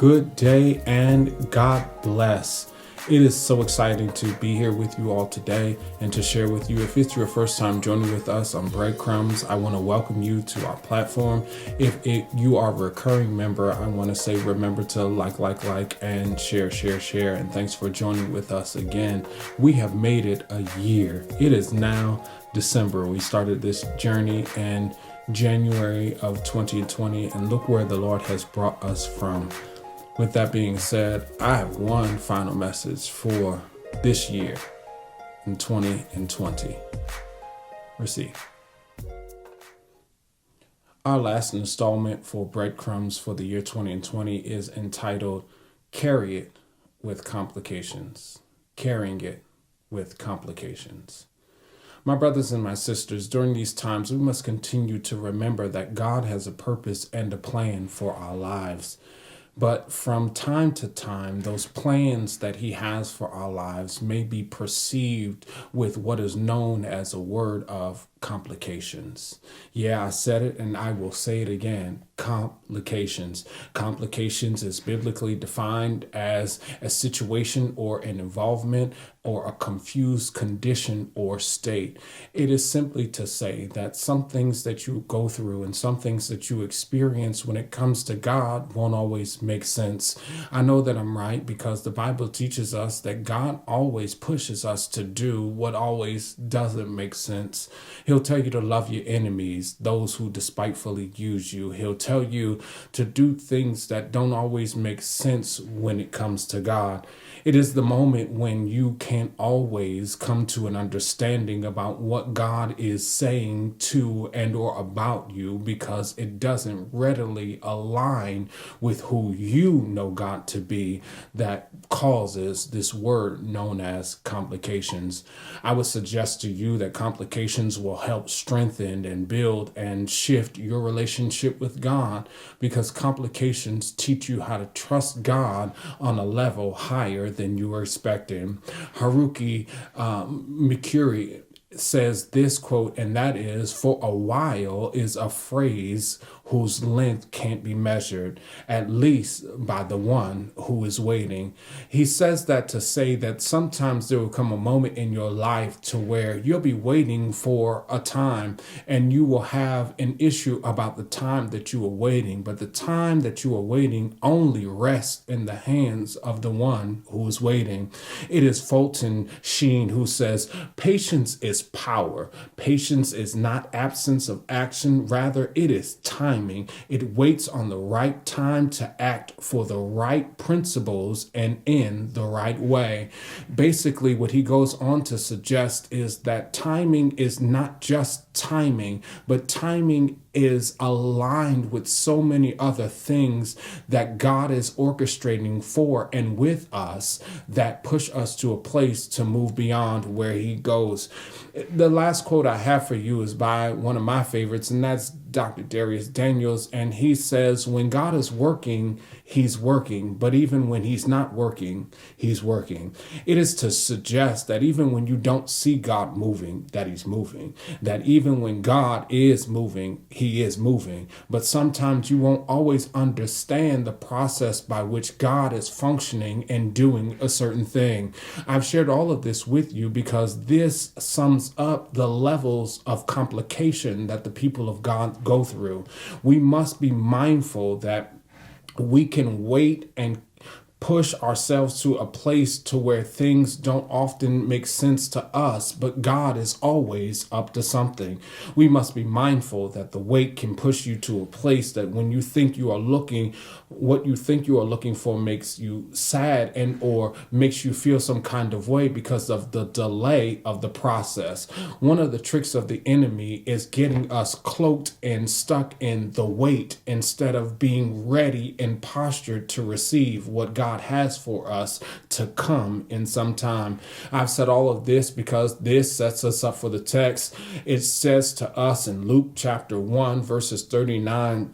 good day and God bless. It is so exciting to be here with you all today and to share with you. If it's your first time joining with us on Breadcrumbs, I want to welcome you to our platform. If you are a recurring member, I want to say remember to like, and share. And thanks for joining with us again. We have made it a year. It is now December. We started this journey in January of 2020, and look where the Lord has brought us from. With that being said, I have one final message for this year in 2020. Receive. Our last installment for Breadcrumbs for the year 2020 is entitled Carry It with Complications. Carrying It with Complications. My brothers and my sisters, during these times, we must continue to remember that God has a purpose and a plan for our lives. But from time to time, those plans that he has for our lives may be perceived with what is known as a word of complications. Yeah, I said it and I will say it again. Complications. Complications is biblically defined as a situation or an involvement or a confused condition or state. It is simply to say that some things that you go through and some things that you experience when it comes to God won't always make sense. I know that I'm right because the Bible teaches us that God always pushes us to do what always doesn't make sense. He'll tell you to love your enemies, those who despitefully use you. He'll tell you to do things that don't always make sense when it comes to God. It is the moment when you can't always come to an understanding about what God is saying to and or about you because it doesn't readily align with who you know God to be, that causes this word known as complications. I would suggest to you that complications will help strengthen and build and shift your relationship with God, because complications teach you how to trust God on a level higher than you were expecting. Haruki Mikuri says this quote, and that is, "For a while" is a phrase whose length can't be measured, at least by the one who is waiting. He says that to say that sometimes there will come a moment in your life to where you'll be waiting for a time and you will have an issue about the time that you are waiting, but the time that you are waiting only rests in the hands of the one who is waiting. It is Fulton Sheen who says, "Patience is power. Patience is not absence of action. Rather, it is timing. It waits on the right time to act for the right principles and in the right way." Basically, what he goes on to suggest is that timing is not just timing, but timing is aligned with so many other things that God is orchestrating for and with us that push us to a place to move beyond where he goes. The last quote I have for you is by one of my favorites, and that's Dr. Darius Daniels. And he says, "When God is working, he's working. But even when he's not working, he's working." It is to suggest that even when you don't see God moving, that he's moving. That even when God is moving, he is moving. But sometimes you won't always understand the process by which God is functioning and doing a certain thing. I've shared all of this with you because this sums up the levels of complication that the people of God go through. We must be mindful that we can wait and push ourselves to a place to where things don't often make sense to us, but God is always up to something. We must be mindful that the wait can push you to a place that when you think you are looking, what you think you are looking for makes you sad and or makes you feel some kind of way because of the delay of the process. One of the tricks of the enemy is getting us cloaked and stuck in the wait instead of being ready and postured to receive what God has for us to come in some time. I've said all of this because this sets us up for the text. It says to us in Luke chapter 1, verses 39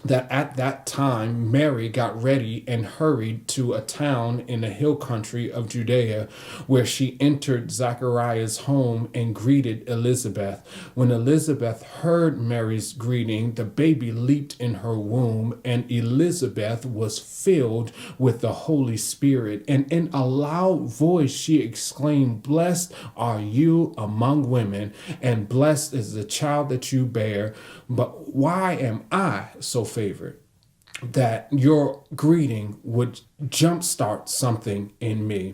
that at that time Mary got ready and hurried to a town in the hill country of Judea, where she entered Zachariah's home and greeted Elizabeth. When Elizabeth heard Mary's greeting, the baby leaped in her womb, and Elizabeth was filled with the Holy Spirit. And in a loud voice she exclaimed, "Blessed are you among women, and blessed is the child that you bear. But why am I so favored that your greeting would jumpstart something in me?"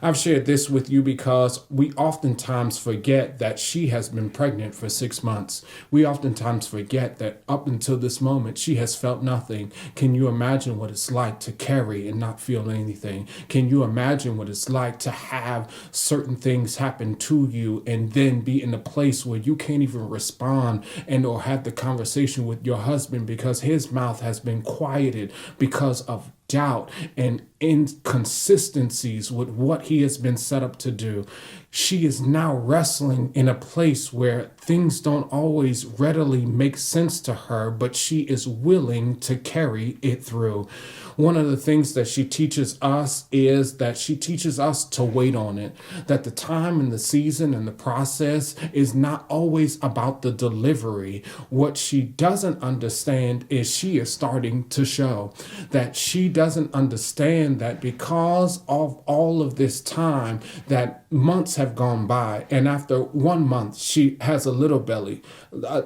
I've shared this with you because we oftentimes forget that she has been pregnant for 6 months. We oftentimes forget that up until this moment, she has felt nothing. Can you imagine what it's like to carry and not feel anything? Can you imagine what it's like to have certain things happen to you and then be in a place where you can't even respond and or have the conversation with your husband because his mouth has been quieted because of doubt and inconsistencies with what he has been set up to do? She is now wrestling in a place where things don't always readily make sense to her, but she is willing to carry it through. One of the things that she teaches us is that she teaches us to wait on it, that the time and the season and the process is not always about the delivery. What she doesn't understand is she is starting to show that she doesn't understand that because of all of this time, that months have gone by, and after 1 month she has a little belly.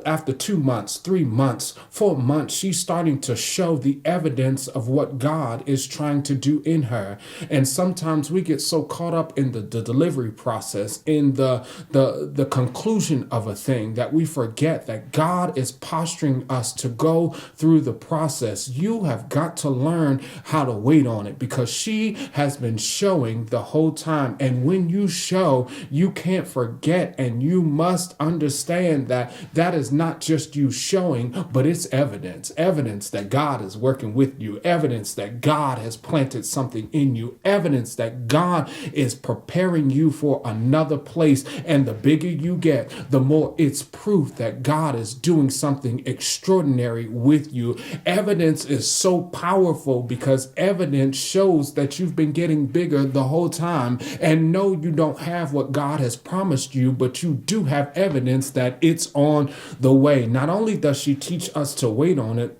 After 2 months, 3 months, 4 months, she's starting to show the evidence of what God is trying to do in her. And sometimes we get so caught up in the delivery process, in the conclusion of a thing, that we forget that God is posturing us to go through the process. You have got to learn how to wait on it, because she has been showing the whole time. And when you show, you can't forget, and you must understand that that is not just you showing, but it's evidence that God is working with you, evidence that God has planted something in you, evidence that God is preparing you for another place. And the bigger you get, the more it's proof that God is doing something extraordinary with you. Evidence is so powerful because evidence shows that you've been getting bigger the whole time. And no, you don't have what God has promised you, but you do have evidence that it's on the way. Not only does she teach us to wait on it,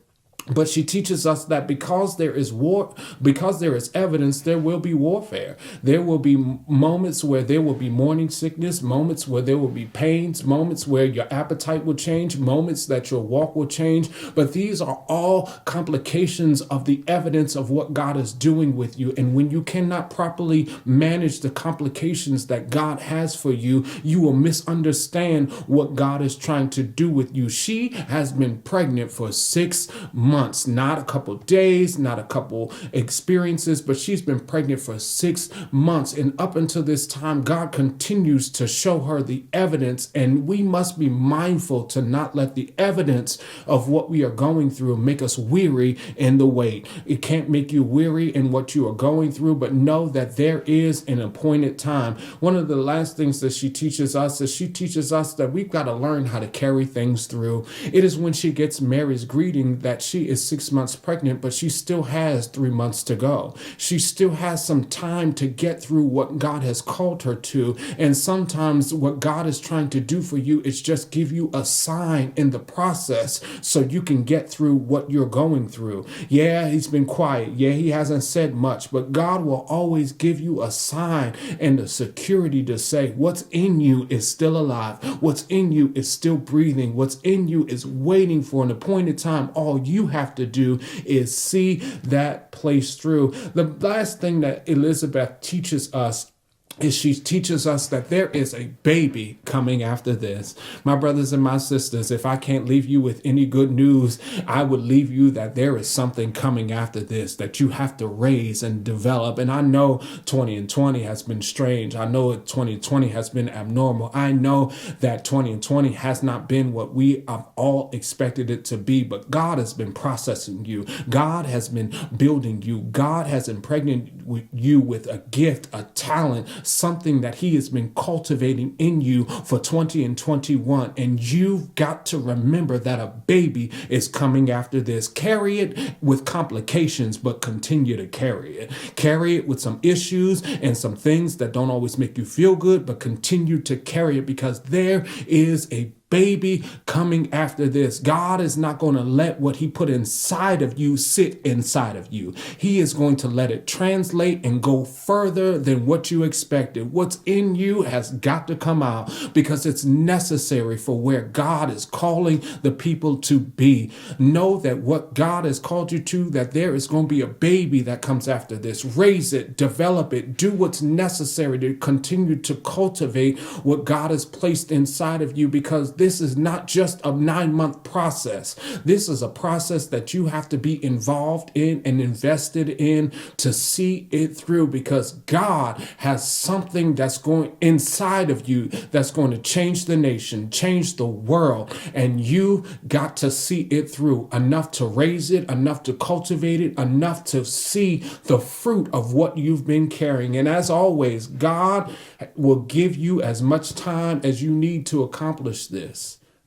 but she teaches us that because there is war, because there is evidence, there will be warfare. There will be moments where there will be morning sickness, moments where there will be pains, moments where your appetite will change, moments that your walk will change. But these are all complications of the evidence of what God is doing with you. And when you cannot properly manage the complications that God has for you, you will misunderstand what God is trying to do with you. She has been pregnant for 6 months. Not a couple days, not a couple experiences, but she's been pregnant for 6 months. And up until this time, God continues to show her the evidence. And we must be mindful to not let the evidence of what we are going through make us weary in the wait. It can't make you weary in what you are going through, but know that there is an appointed time. One of the last things that she teaches us is she teaches us that we've got to learn how to carry things through. It is when she gets Mary's greeting that she is 6 months pregnant, but she still has 3 months to go. She still has some time to get through what God has called her to. And sometimes what God is trying to do for you is just give you a sign in the process so you can get through what you're going through. Yeah, he's been quiet. Yeah, he hasn't said much, but God will always give you a sign and the security to say what's in you is still alive. What's in you is still breathing. What's in you is waiting for an appointed time. All you have to do is see that place through. The last thing that Elizabeth teaches us is she teaches us that there is a baby coming after this. My brothers and my sisters, if I can't leave you with any good news, I would leave you that there is something coming after this that you have to raise and develop. And I know 2020 has been strange. I know 2020 has been abnormal. I know that 2020 has not been what we have all expected it to be, but God has been processing you. God has been building you. God has impregnated you with a gift, a talent, something that he has been cultivating in you for 20 and 21. And you've got to remember that a baby is coming after this. Carry it with complications, but continue to carry it. Carry it with some issues and some things that don't always make you feel good, but continue to carry it, because there is a baby coming after this. God is not going to let what he put inside of you sit inside of you. He is going to let it translate and go further than what you expected. What's in you has got to come out, because it's necessary for where God is calling the people to be. Know that what God has called you to, that there is going to be a baby that comes after this. Raise it, develop it, do what's necessary to continue to cultivate what God has placed inside of you, because this is not just a 9-month process. This is a process that you have to be involved in and invested in to see it through, because God has something that's going inside of you that's going to change the nation, change the world, and you got to see it through enough to raise it, enough to cultivate it, enough to see the fruit of what you've been carrying. And as always, God will give you as much time as you need to accomplish this.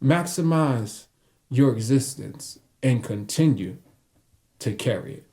Maximize your existence and continue to carry it.